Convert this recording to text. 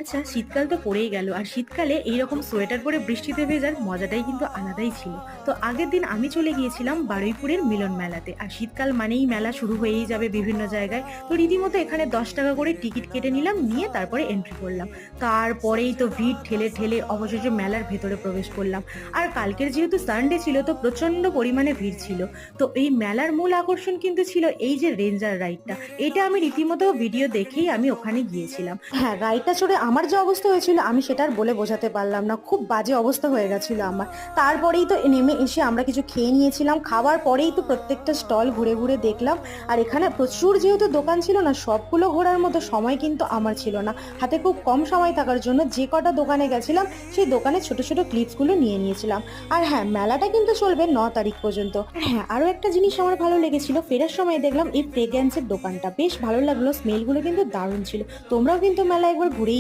আচ্ছা, শীতকাল তো পড়েই গেল আর শীতকালে এইরকম সোয়েটার পরে বৃষ্টিতে ভেজার মজাটাই কিন্তু আলাদাই ছিল। তো আগের দিন আমি চলে গিয়েছিলাম বারুইপুরের মিলন মেলাতে। আর শীতকাল মানেই মেলা শুরু হয়েই যাবে বিভিন্ন জায়গায়। তো রীতিমতো এখানে 10 টাকা করে টিকিট কেটে নিলাম, নিয়ে তারপরে এন্ট্রি করলাম। তারপরেই তো ভিড় ঠেলে ঠেলে অবশেষে মেলার ভেতরে প্রবেশ করলাম। আর কালকের যেহেতু সানডে ছিল, তো প্রচন্ড পরিমাণে ভিড় ছিল। তো এই মেলার মূল আকর্ষণ কিন্তু ছিল এই যে রেঞ্জার রাইডটা। এটা আমি রীতিমতো ভিডিও দেখেই আমি ওখানে গিয়েছিলাম। হ্যাঁ, রাইডটা চড়ে আমার যে অবস্থা হয়েছিল আমি সেটা আর বলে বোঝাতে পারলাম না। খুব বাজে অবস্থা হয়ে গেছিল আমার। তারপরেই তো নেমে এসে আমরা কিছু খেয়ে নিয়েছিলাম। খাওয়ার পরেই তো প্রত্যেকটা স্টল ঘুরে ঘুরে দেখলাম। আর এখানে প্রচুর যেহেতু দোকান ছিল না, সবগুলো ঘোরার মতো সময় কিন্তু আমার ছিল না। হাতে খুব কম সময় থাকার জন্য যে কটা দোকানে গেছিলাম সেই দোকানে ছোট ছোট ক্লিপসগুলো নিয়ে নিয়েছিলাম। আর হ্যাঁ, মেলাটা কিন্তু চলবে 9 তারিখ পর্যন্ত। আর হ্যাঁ, আরো একটা জিনিস আমার ভালো লেগেছিল, ফেরার সময় দেখলাম এই ফ্রেগ্রেন্সের দোকানটা বেশ ভালো লাগলো। স্মেলগুলো কিন্তু দারুণ ছিল। তোমরাও কিন্তু মেলায় একবার ঘুরেই